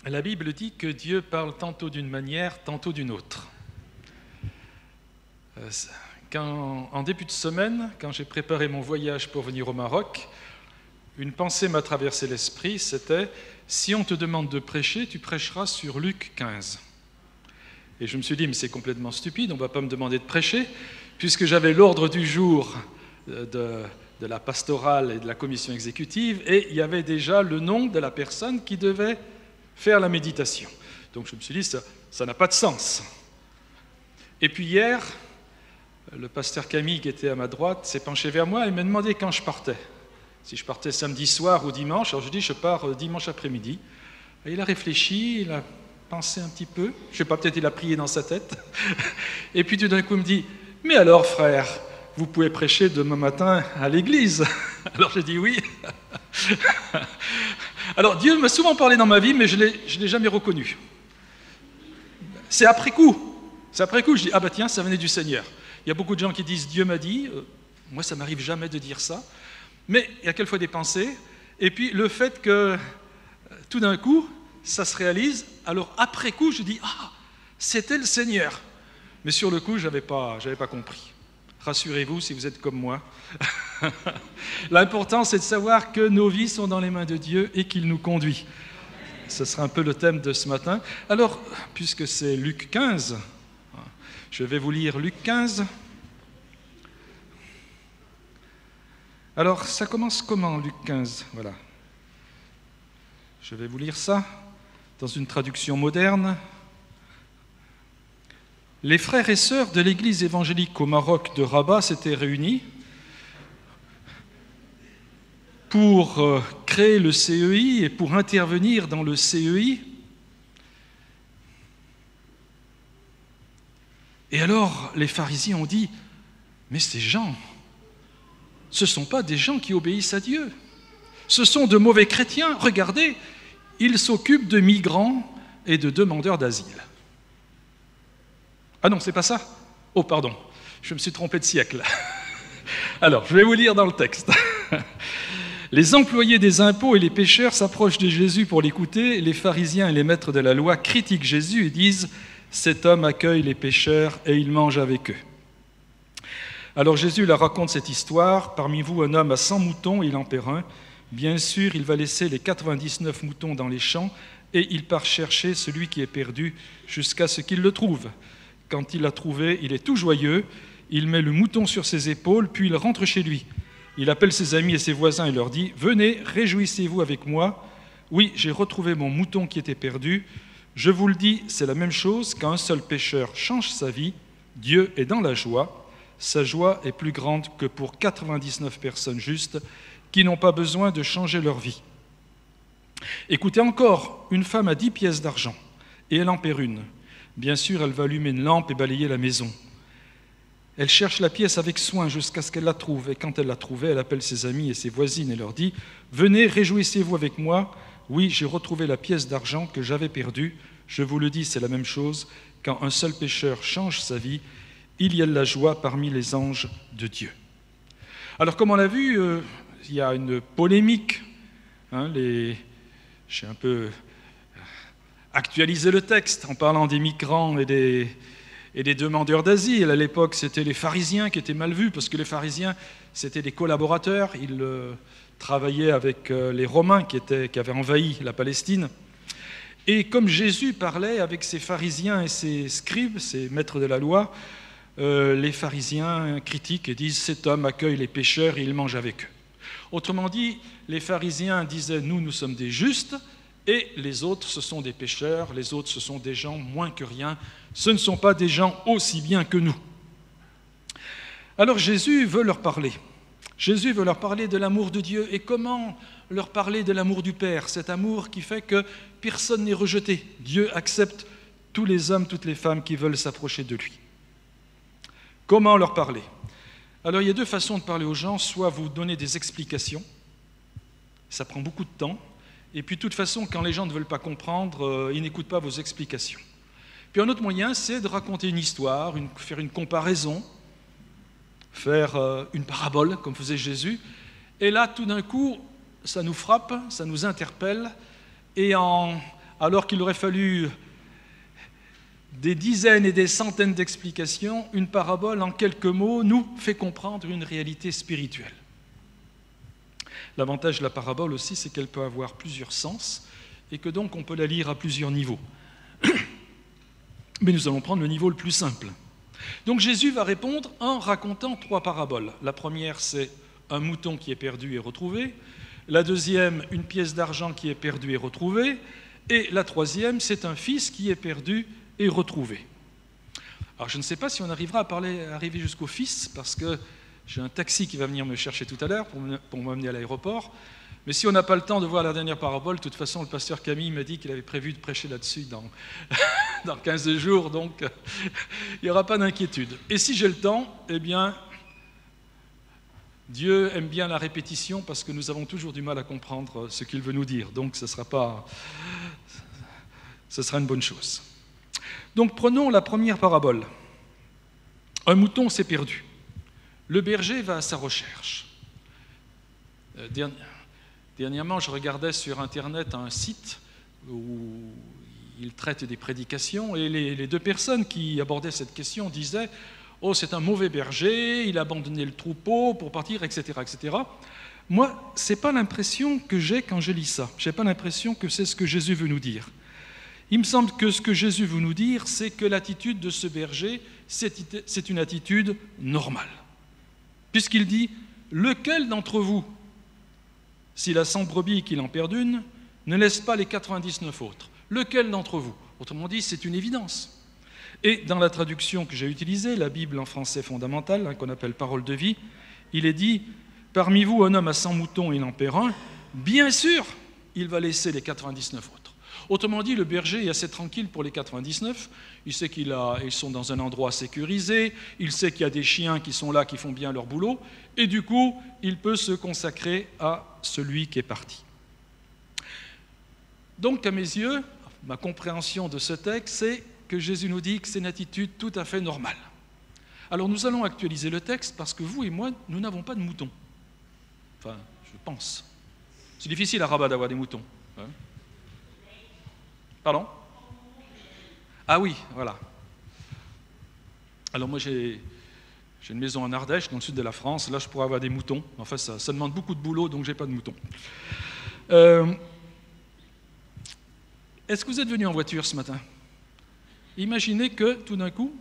La Bible dit que Dieu parle tantôt d'une manière, tantôt d'une autre. En début de semaine, quand j'ai préparé mon voyage pour venir au Maroc, une pensée m'a traversé l'esprit, c'était « Si on te demande de prêcher, tu prêcheras sur Luc 15 ». Et je me suis dit « Mais c'est complètement stupide, on ne va pas me demander de prêcher » puisque j'avais l'ordre du jour de la pastorale et de la commission exécutive, et il y avait déjà le nom de la personne qui devait faire la méditation. Donc je me suis dit, ça n'a pas de sens. Et puis hier, le pasteur Camille, qui était à ma droite, s'est penché vers moi et m'a demandé quand je partais. Si je partais samedi soir ou dimanche. Alors je dis, je pars dimanche après-midi. Et il a réfléchi, il a pensé un petit peu. Je ne sais pas, peut-être il a prié dans sa tête. Et puis tout d'un coup, il me dit, mais alors frère, vous pouvez prêcher demain matin à l'église. Alors j'ai dit oui. Alors Dieu m'a souvent parlé dans ma vie, mais je ne l'ai jamais reconnu. C'est après coup. Je dis, ah bah tiens, ça venait du Seigneur. Il y a beaucoup de gens qui disent, Dieu m'a dit. Moi, ça ne m'arrive jamais de dire ça. Mais il y a quelquefois des pensées. Et puis le fait que tout d'un coup, ça se réalise. Alors après coup, je dis, ah, c'était le Seigneur. Mais sur le coup, je n'avais pas compris. Rassurez-vous si vous êtes comme moi. L'important, c'est de savoir que nos vies sont dans les mains de Dieu et qu'il nous conduit. Ce sera un peu le thème de ce matin. Alors, puisque c'est Luc 15, je vais vous lire Luc 15. Alors, ça commence comment, Luc 15 ? Voilà. Je vais vous lire ça dans une traduction moderne. Les frères et sœurs de l'église évangélique au Maroc de Rabat s'étaient réunis pour créer le CEI et pour intervenir dans le CEI. Et alors, les pharisiens ont dit, mais ces gens, ce ne sont pas des gens qui obéissent à Dieu. Ce sont de mauvais chrétiens. Regardez, ils s'occupent de migrants et de demandeurs d'asile. Ah non, c'est pas ça ? Oh, pardon, je me suis trompé de siècle. Alors, je vais vous lire dans le texte. Les employés des impôts et les pécheurs s'approchent de Jésus pour l'écouter. Les pharisiens et les maîtres de la loi critiquent Jésus et disent « Cet homme accueille les pécheurs et il mange avec eux. » Alors Jésus leur raconte cette histoire. « Parmi vous, un homme a 100 moutons, il en perd un. Bien sûr, il va laisser les 99 moutons dans les champs et il part chercher celui qui est perdu jusqu'à ce qu'il le trouve. Quand il l'a trouvé, il est tout joyeux, il met le mouton sur ses épaules, puis il rentre chez lui. Il appelle ses amis et ses voisins et leur dit « Venez, réjouissez-vous avec moi. Oui, j'ai retrouvé mon mouton qui était perdu. Je vous le dis, c'est la même chose quand un seul pécheur change sa vie. Dieu est dans la joie. Sa joie est plus grande que pour 99 personnes justes qui n'ont pas besoin de changer leur vie. Écoutez encore, une femme a 10 pièces d'argent et elle en perd une. Bien sûr, elle va allumer une lampe et balayer la maison. Elle cherche la pièce avec soin jusqu'à ce qu'elle la trouve. Et quand elle l'a trouvée, elle appelle ses amis et ses voisines et leur dit « Venez, réjouissez-vous avec moi. Oui, j'ai retrouvé la pièce d'argent que j'avais perdue. Je vous le dis, c'est la même chose. Quand un seul pécheur change sa vie, il y a de la joie parmi les anges de Dieu. » Alors, comme on l'a vu, il y a une polémique. J'ai un peu actualisé le texte en parlant des migrants et des demandeurs d'asile. À l'époque, c'était les pharisiens qui étaient mal vus, parce que les pharisiens, c'était des collaborateurs. Ils travaillaient avec les Romains qui avaient envahi la Palestine. Et comme Jésus parlait avec ses pharisiens et ses scribes, ses maîtres de la loi, les pharisiens critiquent et disent « Cet homme accueille les pécheurs et il mange avec eux ». Autrement dit, les pharisiens disaient « Nous sommes des justes », et les autres, ce sont des pécheurs, les autres, ce sont des gens moins que rien, ce ne sont pas des gens aussi bien que nous. Alors Jésus veut leur parler. Jésus veut leur parler de l'amour de Dieu. Et comment leur parler de l'amour du Père? Cet amour qui fait que personne n'est rejeté. Dieu accepte tous les hommes, toutes les femmes qui veulent s'approcher de lui. Comment leur parler? Alors il y a deux façons de parler aux gens, soit vous donnez des explications, ça prend beaucoup de temps, et puis de toute façon, quand les gens ne veulent pas comprendre, ils n'écoutent pas vos explications. Puis un autre moyen, c'est de raconter une histoire, faire une comparaison, faire une parabole, comme faisait Jésus, et là, tout d'un coup, ça nous frappe, ça nous interpelle, et alors qu'il aurait fallu des dizaines et des centaines d'explications, une parabole en quelques mots nous fait comprendre une réalité spirituelle. L'avantage de la parabole aussi, c'est qu'elle peut avoir plusieurs sens et que donc on peut la lire à plusieurs niveaux. Mais nous allons prendre le niveau le plus simple. Donc Jésus va répondre en racontant 3 paraboles. La première, c'est un mouton qui est perdu et retrouvé. La deuxième, une pièce d'argent qui est perdue et retrouvée. Et la troisième, c'est un fils qui est perdu et retrouvé. Alors je ne sais pas si on arrivera à arriver jusqu'au fils, parce que j'ai un taxi qui va venir me chercher tout à l'heure pour m'amener à l'aéroport. Mais si on n'a pas le temps de voir la dernière parabole, de toute façon, le pasteur Camille m'a dit qu'il avait prévu de prêcher là-dessus dans 15 jours, donc il n'y aura pas d'inquiétude. Et si j'ai le temps, eh bien, Dieu aime bien la répétition parce que nous avons toujours du mal à comprendre ce qu'il veut nous dire. Donc ce sera une bonne chose. Donc prenons la première parabole. Un mouton s'est perdu. Le berger va à sa recherche. Dernièrement, je regardais sur Internet un site où il traite des prédications et les 2 personnes qui abordaient cette question disaient « Oh, c'est un mauvais berger, il a abandonné le troupeau pour partir, etc. etc. » Moi, ce n'est pas l'impression que j'ai quand je lis ça. Je n'ai pas l'impression que c'est ce que Jésus veut nous dire. Il me semble que ce que Jésus veut nous dire, c'est que l'attitude de ce berger, c'est une attitude normale. Puisqu'il dit « Lequel d'entre vous, s'il a 100 brebis et qu'il en perd une, ne laisse pas les 99 autres? Lequel d'entre vous ?» Autrement dit, c'est une évidence. Et dans la traduction que j'ai utilisée, la Bible en français fondamental, qu'on appelle Parole de vie, il est dit « Parmi vous, un homme a 100 moutons et il en perd un, bien sûr, il va laisser les 99 autres. » Autrement dit, le berger est assez tranquille pour les 99. Il sait qu'ils sont dans un endroit sécurisé. Il sait qu'il y a des chiens qui sont là, qui font bien leur boulot. Et du coup, il peut se consacrer à celui qui est parti. Donc, à mes yeux, ma compréhension de ce texte, c'est que Jésus nous dit que c'est une attitude tout à fait normale. Alors, nous allons actualiser le texte parce que vous et moi, nous n'avons pas de moutons. Enfin, je pense. C'est difficile à Rabat d'avoir des moutons. Hein? Pardon? Ah oui, voilà. Alors moi j'ai une maison en Ardèche, dans le sud de la France. Là je pourrais avoir des moutons. Enfin ça demande beaucoup de boulot, donc j'ai pas de moutons. Est-ce que vous êtes venu en voiture ce matin? Imaginez que tout d'un coup,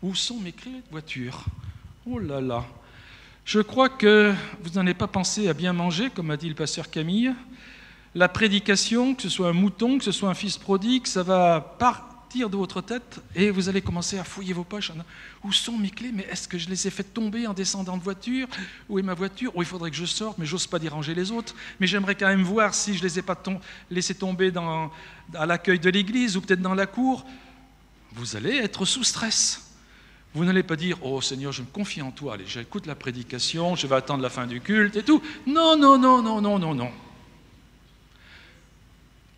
où sont mes clés de voiture? Oh là là. Je crois que vous n'en avez pas pensé à bien manger, comme a dit le pasteur Camille. La prédication, que ce soit un mouton, que ce soit un fils prodigue, ça va partir de votre tête et vous allez commencer à fouiller vos poches. Où sont mes clés? Mais est-ce que je les ai fait tomber en descendant de voiture? Où est ma voiture? Oh, il faudrait que je sorte, mais j'ose pas déranger les autres. Mais j'aimerais quand même voir si je les ai pas laissés tomber à l'accueil de l'église ou peut-être dans la cour. Vous allez être sous stress. Vous n'allez pas dire « Oh Seigneur, je me confie en toi, allez, j'écoute la prédication, je vais attendre la fin du culte et tout. » Non, non, non, non, non, non, non.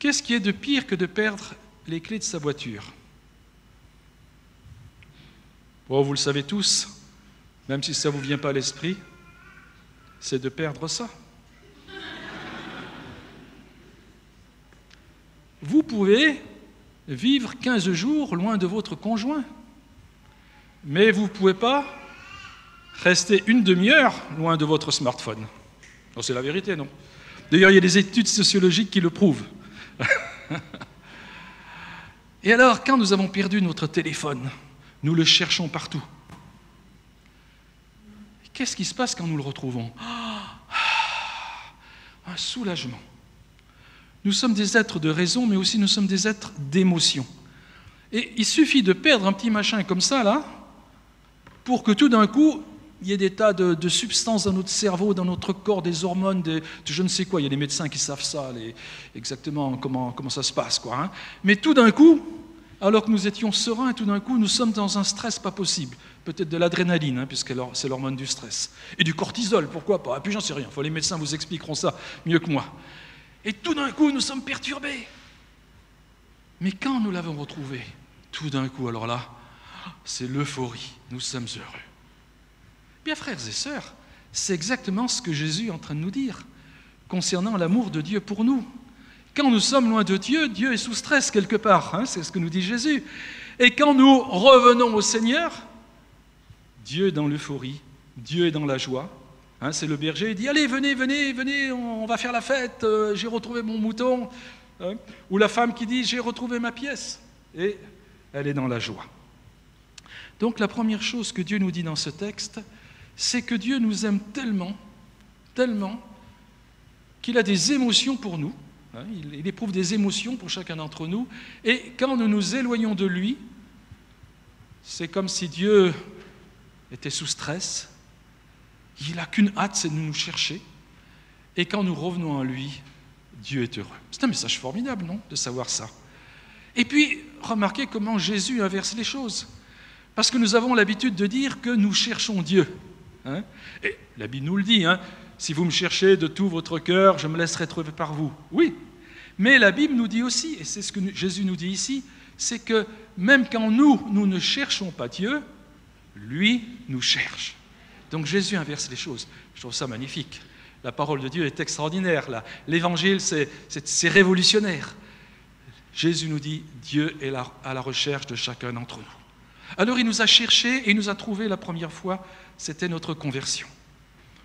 Qu'est-ce qui est de pire que de perdre les clés de sa voiture? Oh, vous le savez tous, même si ça ne vous vient pas à l'esprit, c'est de perdre ça. Vous pouvez vivre 15 jours loin de votre conjoint, mais vous ne pouvez pas rester une demi-heure loin de votre smartphone. Oh, c'est la vérité, non? D'ailleurs, il y a des études sociologiques qui le prouvent. Et alors, quand nous avons perdu notre téléphone, nous le cherchons partout. Qu'est-ce qui se passe quand nous le retrouvons? Un soulagement. Nous sommes des êtres de raison, mais aussi nous sommes des êtres d'émotion. Et il suffit de perdre un petit machin comme ça, là, pour que tout d'un coup, il y ait des tas de substances dans notre cerveau, dans notre corps, des hormones, de je ne sais quoi. Il y a des médecins qui savent ça, exactement comment ça se passe, quoi, hein. Mais tout d'un coup, alors que nous étions sereins, tout d'un coup, nous sommes dans un stress pas possible. Peut-être de l'adrénaline, hein, puisque c'est l'hormone du stress. Et du cortisol, pourquoi pas? Et puis j'en sais rien, les médecins vous expliqueront ça mieux que moi. Et tout d'un coup, nous sommes perturbés. Mais quand nous l'avons retrouvé, tout d'un coup, alors là, c'est l'euphorie. Nous sommes heureux. Bien, frères et sœurs, c'est exactement ce que Jésus est en train de nous dire concernant l'amour de Dieu pour nous. Quand nous sommes loin de Dieu, Dieu est sous stress quelque part, hein, c'est ce que nous dit Jésus. Et quand nous revenons au Seigneur, Dieu est dans l'euphorie, Dieu est dans la joie. Hein, c'est le berger, il dit « Allez, venez, on va faire la fête, j'ai retrouvé mon mouton. Hein » Ou la femme qui dit « J'ai retrouvé ma pièce. » Et elle est dans la joie. Donc la première chose que Dieu nous dit dans ce texte, c'est que Dieu nous aime tellement, tellement, qu'il a des émotions pour nous. Hein, il éprouve des émotions pour chacun d'entre nous. Et quand nous nous éloignons de lui, c'est comme si Dieu était sous stress. Il n'a qu'une hâte, c'est de nous chercher. Et quand nous revenons à lui, Dieu est heureux. C'est un message formidable, non, de savoir ça. Et puis, remarquez comment Jésus inverse les choses. Parce que nous avons l'habitude de dire que nous cherchons Dieu. Hein, et la Bible nous le dit, hein, si vous me cherchez de tout votre cœur, je me laisserai trouver par vous. Oui, mais la Bible nous dit aussi, et c'est ce que Jésus nous dit ici, c'est que même quand nous ne cherchons pas Dieu, lui nous cherche. Donc Jésus inverse les choses. Je trouve ça magnifique. La parole de Dieu est extraordinaire. L'évangile, c'est révolutionnaire. Jésus nous dit, Dieu est à la recherche de chacun d'entre nous. Alors il nous a cherchés et il nous a trouvés la première fois, c'était notre conversion.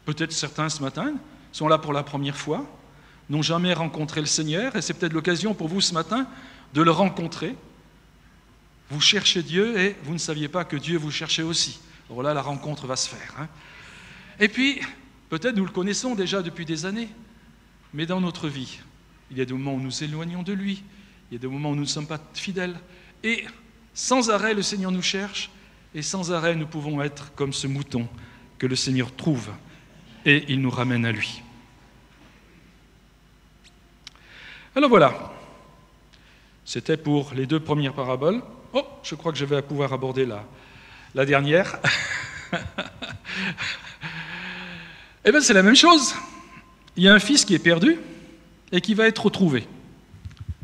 Peut-être certains ce matin sont là pour la première fois, n'ont jamais rencontré le Seigneur, et c'est peut-être l'occasion pour vous ce matin de le rencontrer. Vous cherchez Dieu et vous ne saviez pas que Dieu vous cherchait aussi. Alors là, la rencontre va se faire. Hein. Et puis, peut-être nous le connaissons déjà depuis des années, mais dans notre vie, il y a des moments où nous nous éloignons de lui, il y a des moments où nous ne sommes pas fidèles, et sans arrêt, le Seigneur nous cherche, et sans arrêt, nous pouvons être comme ce mouton que le Seigneur trouve, et il nous ramène à lui. Alors voilà, c'était pour les deux premières paraboles. Oh, je crois que je vais pouvoir aborder la dernière. Eh bien, c'est la même chose. Il y a un fils qui est perdu et qui va être retrouvé.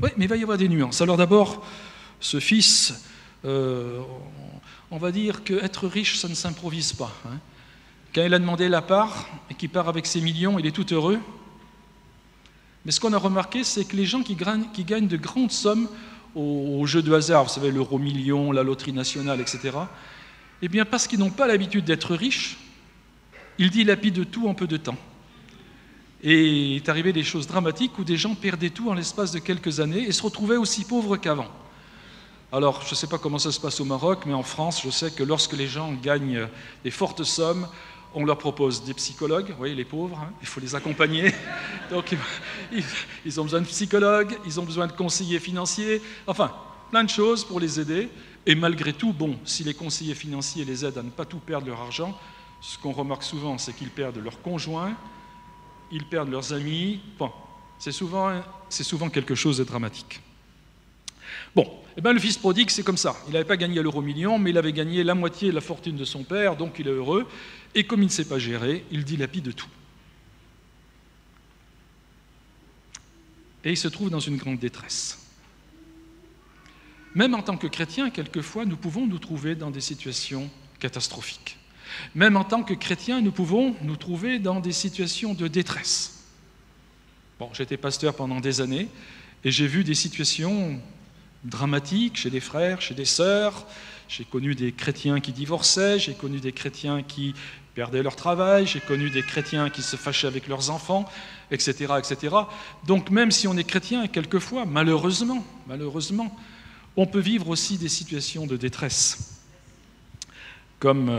Oui, mais il va y avoir des nuances. Alors d'abord, ce fils, on va dire qu'être riche, ça ne s'improvise pas. Hein. Quand il a demandé la part et qu'il part avec ses millions, il est tout heureux. Mais ce qu'on a remarqué, c'est que les gens qui gagnent de grandes sommes aux jeux de hasard, vous savez, l'euro-million, la loterie nationale, etc., eh bien, parce qu'ils n'ont pas l'habitude d'être riches, ils dilapident tout en peu de temps. Et il est arrivé des choses dramatiques où des gens perdaient tout en l'espace de quelques années et se retrouvaient aussi pauvres qu'avant. Alors, je ne sais pas comment ça se passe au Maroc, mais en France, je sais que lorsque les gens gagnent des fortes sommes, on leur propose des psychologues, vous voyez, les pauvres, hein, il faut les accompagner. Donc, ils ont besoin de psychologues, ils ont besoin de conseillers financiers, enfin, plein de choses pour les aider. Et malgré tout, bon, si les conseillers financiers les aident à ne pas tout perdre leur argent, ce qu'on remarque souvent, c'est qu'ils perdent leur conjoint, ils perdent leurs amis. Bon, c'est souvent quelque chose de dramatique. Bon, eh bien, le fils prodigue, c'est comme ça. Il n'avait pas gagné l'euro-million, mais il avait gagné la moitié de la fortune de son père, donc il est heureux. Et comme il ne sait pas gérer, il dilapide tout. Et il se trouve dans une grande détresse. Même en tant que chrétien, quelquefois, nous pouvons nous trouver dans des situations catastrophiques. Même en tant que chrétien, nous pouvons nous trouver dans des situations de détresse. Bon, j'étais pasteur pendant des années et j'ai vu des situations dramatiques chez des frères, chez des sœurs. J'ai connu des chrétiens qui divorçaient, j'ai connu des chrétiens qui perdaient leur travail, j'ai connu des chrétiens qui se fâchaient avec leurs enfants, etc., etc. Donc même si on est chrétien, quelquefois, malheureusement, on peut vivre aussi des situations de détresse, comme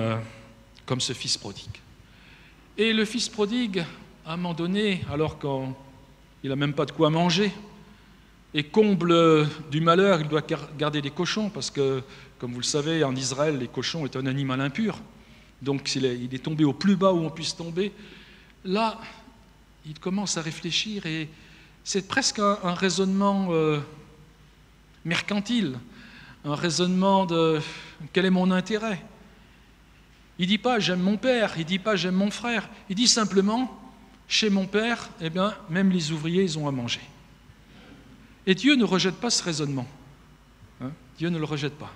ce fils prodigue. Et le fils prodigue, à un moment donné, alors qu'il n'a même pas de quoi manger, et comble du malheur, il doit garder des cochons, parce que, comme vous le savez, en Israël, les cochons est un animal impur. donc il est tombé au plus bas où on puisse tomber. Là, il commence à réfléchir et c'est presque un raisonnement mercantile, un raisonnement de quel est mon intérêt. Il ne dit pas j'aime mon père, il ne dit pas j'aime mon frère, il dit simplement chez mon père, eh bien, même les ouvriers, ils ont à manger. Et Dieu ne rejette pas ce raisonnement. Dieu ne le rejette pas.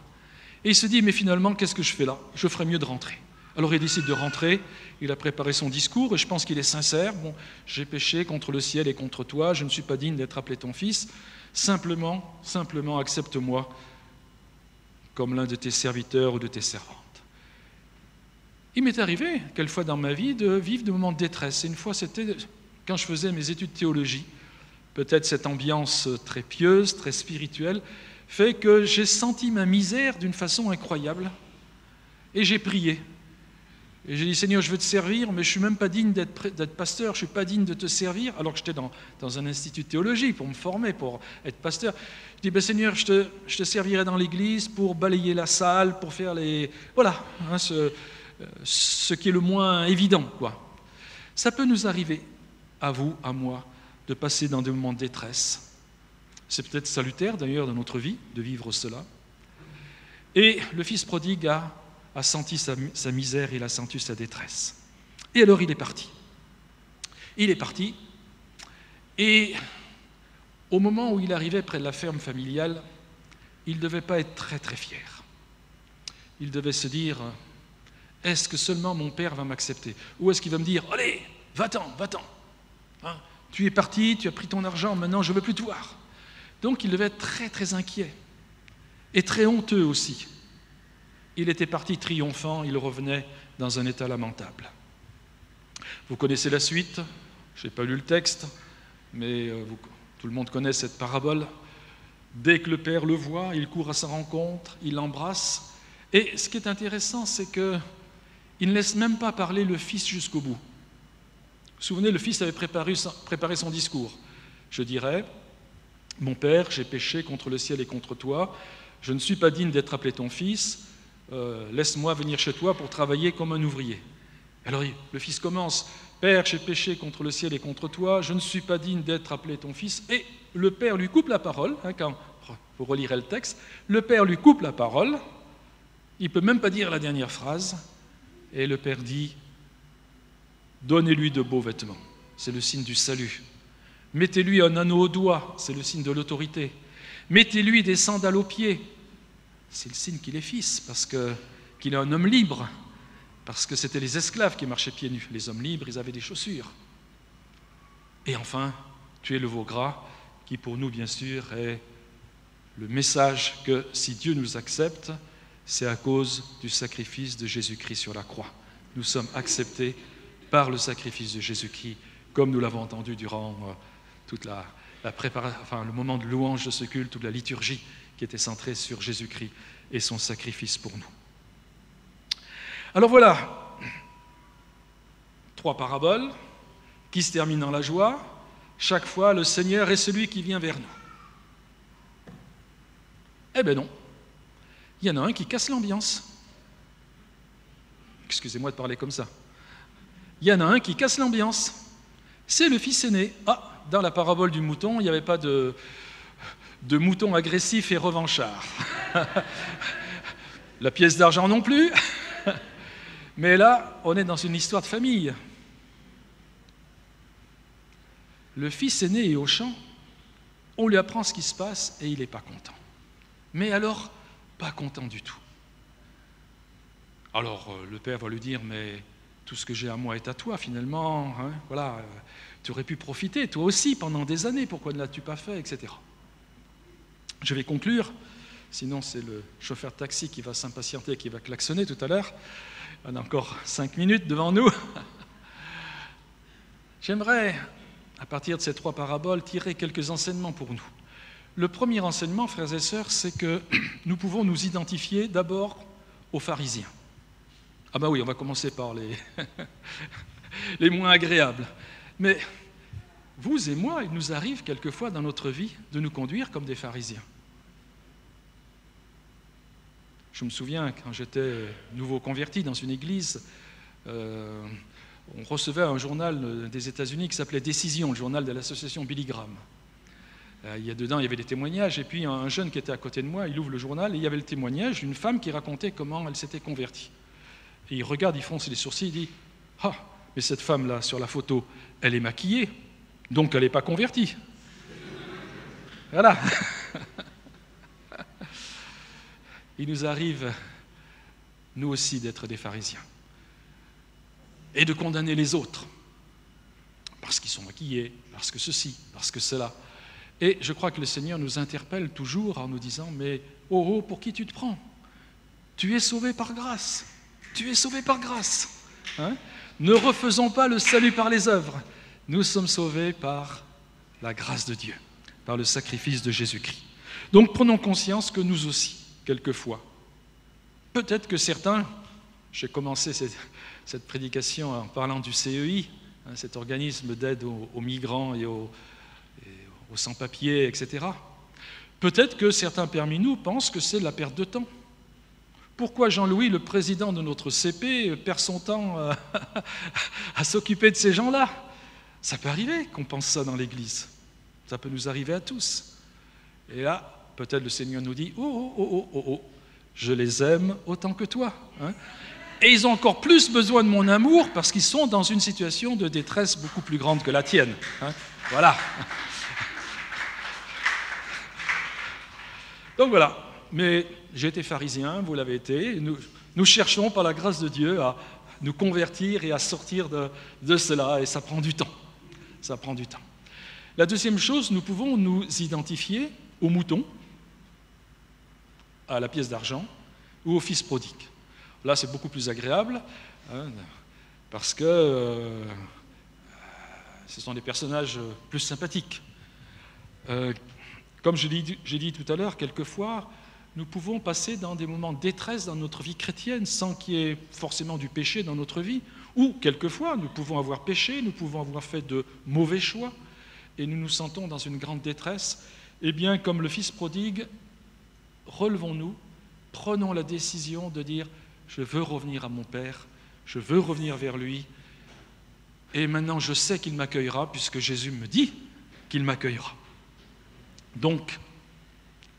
Et il se dit, mais finalement, qu'est-ce que je fais là? Je ferais mieux de rentrer. Alors il décide de rentrer, il a préparé son discours, et je pense qu'il est sincère. Bon, j'ai péché contre le ciel et contre toi, je ne suis pas digne d'être appelé ton fils. Simplement, accepte-moi comme l'un de tes serviteurs ou de tes servantes. Il m'est arrivé, quelquefois dans ma vie, de vivre des moments de détresse. Et une fois, c'était quand je faisais mes études de théologie. Peut-être cette ambiance très pieuse, très spirituelle, fait que j'ai senti ma misère d'une façon incroyable. Et j'ai prié. Et j'ai dit, Seigneur, je veux te servir, mais je ne suis même pas digne d'être pasteur, je ne suis pas digne de te servir, alors que j'étais dans un institut de théologie pour me former, pour être pasteur. Je dis, Seigneur, je te servirai dans l'église pour balayer la salle, pour faire les... Voilà, ce qui est le moins évident, quoi. Ça peut nous arriver, à vous, à moi, de passer dans des moments de détresse. C'est peut-être salutaire, d'ailleurs, dans notre vie, de vivre cela. Et le fils prodigue a senti sa misère, il a senti sa détresse. Et alors il est parti. Il est parti, et au moment où il arrivait près de la ferme familiale, il ne devait pas être très très fier. Il devait se dire, est-ce que seulement mon père va m'accepter? Ou est-ce qu'il va me dire, allez, va-t'en, hein, tu es parti, tu as pris ton argent, maintenant je ne veux plus te voir. Donc il devait être très très inquiet, et très honteux aussi. Il était parti triomphant, il revenait dans un état lamentable. Vous connaissez la suite, je n'ai pas lu le texte, mais tout le monde connaît cette parabole. Dès que le père le voit, il court à sa rencontre, il l'embrasse. Et ce qui est intéressant, c'est qu'il ne laisse même pas parler le fils jusqu'au bout. Vous vous souvenez, le fils avait préparé son discours. Je dirais, mon père, j'ai péché contre le ciel et contre toi, je ne suis pas digne d'être appelé ton fils, laisse-moi venir chez toi pour travailler comme un ouvrier. Alors le fils commence, Père, j'ai péché contre le ciel et contre toi, je ne suis pas digne d'être appelé ton fils. Et le père lui coupe la parole, quand vous relirez le texte, le père lui coupe la parole, il ne peut même pas dire la dernière phrase, et le père dit, donnez-lui de beaux vêtements, c'est le signe du salut. Mettez-lui un anneau au doigt, c'est le signe de l'autorité. Mettez-lui des sandales aux pieds, c'est le signe qu'il est fils, parce qu'il est un homme libre, parce que c'était les esclaves qui marchaient pieds nus. Les hommes libres, ils avaient des chaussures. Et enfin, tuez le veau gras, qui pour nous, bien sûr, est le message que si Dieu nous accepte, c'est à cause du sacrifice de Jésus-Christ sur la croix. Nous sommes acceptés par le sacrifice de Jésus-Christ, comme nous l'avons entendu durant toute le moment de louange de ce culte, toute la liturgie qui était centrée sur Jésus-Christ et son sacrifice pour nous. Alors voilà, 3 paraboles qui se terminent dans la joie. Chaque fois, le Seigneur est celui qui vient vers nous. Eh bien non, il y en a un qui casse l'ambiance. Excusez-moi de parler comme ça. Il y en a un qui casse l'ambiance. C'est le fils aîné. Ah, dans la parabole du mouton, il n'y avait pas de mouton agressif et revanchard. La pièce d'argent non plus. Mais là, on est dans une histoire de famille. Le fils aîné est au champ, on lui apprend ce qui se passe et il n'est pas content. Mais alors, pas content du tout. Alors, le père va lui dire, mais tout ce que j'ai à moi est à toi finalement, hein, voilà, tu aurais pu profiter toi aussi pendant des années, pourquoi ne l'as-tu pas fait, etc. Je vais conclure, sinon c'est le chauffeur de taxi qui va s'impatienter, qui va klaxonner tout à l'heure. On a encore 5 minutes devant nous. J'aimerais, à partir de ces 3 paraboles, tirer quelques enseignements pour nous. Le premier enseignement, frères et sœurs, c'est que nous pouvons nous identifier d'abord aux pharisiens. Ah ben oui, on va commencer par les moins agréables. Mais vous et moi, il nous arrive quelquefois dans notre vie de nous conduire comme des pharisiens. Je me souviens, quand j'étais nouveau converti dans une église, on recevait un journal des États-Unis qui s'appelait Décision, le journal de l'association Billy Graham. Dedans, il y avait des témoignages, et puis un jeune qui était à côté de moi, il ouvre le journal, et il y avait le témoignage d'une femme qui racontait comment elle s'était convertie. Et il regarde, il fronce les sourcils, il dit « Ah, mais cette femme-là, sur la photo, elle est maquillée, donc elle n'est pas convertie. » Voilà. Il nous arrive, nous aussi, d'être des pharisiens et de condamner les autres parce qu'ils sont maquillés, parce que ceci, parce que cela. Et je crois que le Seigneur nous interpelle toujours en nous disant « Mais oh, pour qui tu te prends? Tu es sauvé par grâce. Tu es sauvé par grâce. Hein? Ne refaisons pas le salut par les œuvres. Nous sommes sauvés par la grâce de Dieu, par le sacrifice de Jésus-Christ. Donc prenons conscience que nous aussi, quelquefois, peut-être que certains, j'ai commencé cette prédication en parlant du CEI, cet organisme d'aide aux migrants et aux sans-papiers, etc. Peut-être que certains parmi nous pensent que c'est de la perte de temps. Pourquoi Jean-Louis, le président de notre CP, perd son temps à s'occuper de ces gens-là? Ça peut arriver qu'on pense ça dans l'Église. Ça peut nous arriver à tous. Et là, peut-être le Seigneur nous dit « Oh, je les aime autant que toi. Hein » Et ils ont encore plus besoin de mon amour parce qu'ils sont dans une situation de détresse beaucoup plus grande que la tienne. Hein. Voilà. Donc voilà. Mais j'ai été pharisien, vous l'avez été. Nous cherchons par la grâce de Dieu à nous convertir et à sortir de cela. Et ça prend du temps. Ça prend du temps. La deuxième chose, nous pouvons nous identifier au mouton, à la pièce d'argent ou au fils prodigue. Là, c'est beaucoup plus agréable hein, parce que ce sont des personnages plus sympathiques. Comme j'ai dit tout à l'heure, quelquefois, nous pouvons passer dans des moments de détresse dans notre vie chrétienne sans qu'il y ait forcément du péché dans notre vie, ou quelquefois, nous pouvons avoir péché, nous pouvons avoir fait de mauvais choix, et nous nous sentons dans une grande détresse. Eh bien, comme le fils prodigue, relevons-nous, prenons la décision de dire « Je veux revenir à mon Père, je veux revenir vers lui, et maintenant je sais qu'il m'accueillera, puisque Jésus me dit qu'il m'accueillera. » Donc,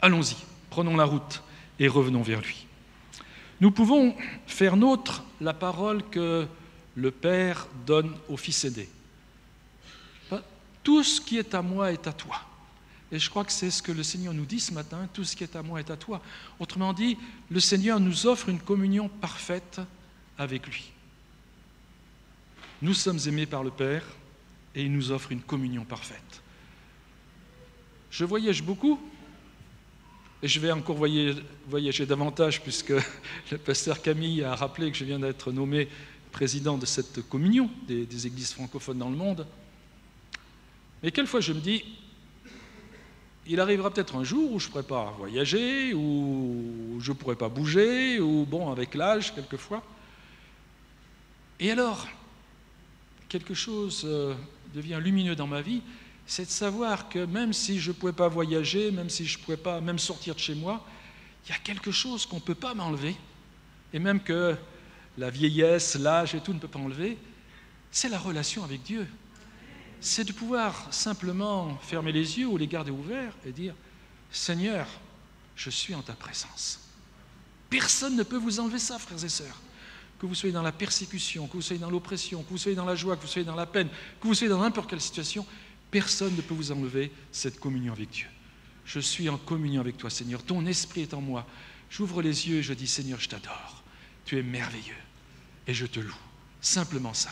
allons-y, prenons la route et revenons vers lui. Nous pouvons faire nôtre la parole que le Père donne au Fils aîné. Tout ce qui est à moi est à toi. Et je crois que c'est ce que le Seigneur nous dit ce matin, tout ce qui est à moi est à toi. Autrement dit, le Seigneur nous offre une communion parfaite avec lui. Nous sommes aimés par le Père et il nous offre une communion parfaite. Je voyage beaucoup et je vais encore voyager davantage puisque le pasteur Camille a rappelé que je viens d'être nommé président de cette communion des églises francophones dans le monde. Mais quelquefois je me dis, il arrivera peut-être un jour où je ne pourrai pas voyager, où je ne pourrai pas bouger, ou bon, avec l'âge, quelquefois. Et alors, quelque chose devient lumineux dans ma vie, c'est de savoir que même si je ne pouvais pas voyager, même si je ne pouvais pas même sortir de chez moi, il y a quelque chose qu'on ne peut pas m'enlever, et même que la vieillesse, l'âge et tout ne peut pas enlever, c'est la relation avec Dieu. C'est de pouvoir simplement fermer les yeux ou les garder ouverts et dire « Seigneur, je suis en ta présence ». Personne ne peut vous enlever ça, frères et sœurs. Que vous soyez dans la persécution, que vous soyez dans l'oppression, que vous soyez dans la joie, que vous soyez dans la peine, que vous soyez dans n'importe quelle situation, personne ne peut vous enlever cette communion avec Dieu. Je suis en communion avec toi, Seigneur. Ton esprit est en moi. J'ouvre les yeux et je dis « Seigneur, je t'adore. Tu es merveilleux. » Et je te loue. Simplement ça.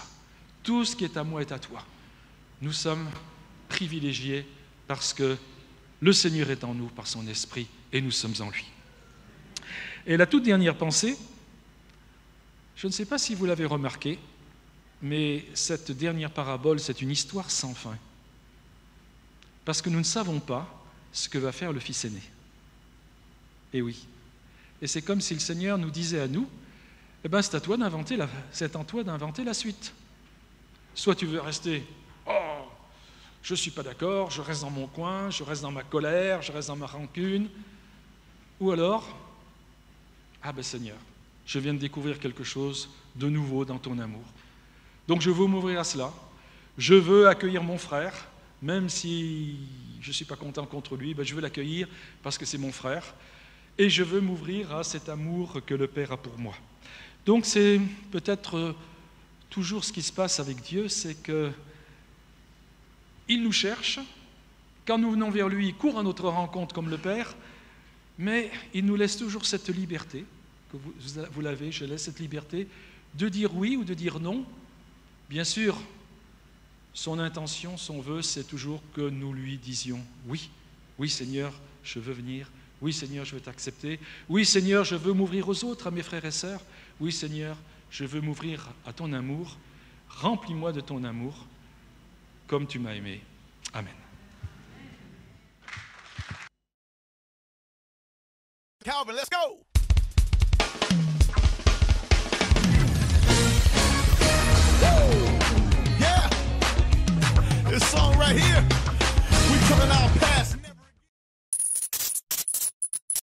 Tout ce qui est à moi est à toi. Nous sommes privilégiés parce que le Seigneur est en nous par son esprit et nous sommes en lui. Et la toute dernière pensée, je ne sais pas si vous l'avez remarqué, mais cette dernière parabole, c'est une histoire sans fin. Parce que nous ne savons pas ce que va faire le Fils aîné. Et oui. Et c'est comme si le Seigneur nous disait à nous, eh bien, c'est en toi d'inventer la suite. Soit tu veux rester, oh, je ne suis pas d'accord, je reste dans mon coin, je reste dans ma colère, je reste dans ma rancune. Ou alors, ah ben Seigneur, je viens de découvrir quelque chose de nouveau dans ton amour. Donc je veux m'ouvrir à cela. Je veux accueillir mon frère, même si je ne suis pas content contre lui, ben je veux l'accueillir parce que c'est mon frère. Et je veux m'ouvrir à cet amour que le Père a pour moi. Donc c'est peut-être toujours ce qui se passe avec Dieu, c'est qu'il nous cherche. Quand nous venons vers lui, il court à notre rencontre comme le Père, mais il nous laisse toujours cette liberté, que vous l'avez, je laisse cette liberté, de dire oui ou de dire non. Bien sûr, son intention, son vœu, c'est toujours que nous lui disions oui. Oui Seigneur, je veux venir. Oui Seigneur, je veux t'accepter. Oui Seigneur, je veux m'ouvrir aux autres, à mes frères et sœurs. Oui Seigneur, je veux m'ouvrir à ton amour. Remplis-moi de ton amour, comme tu m'as aimé. Amen. Calvin, let's go. Woo! Yeah. This song right here, we coming out past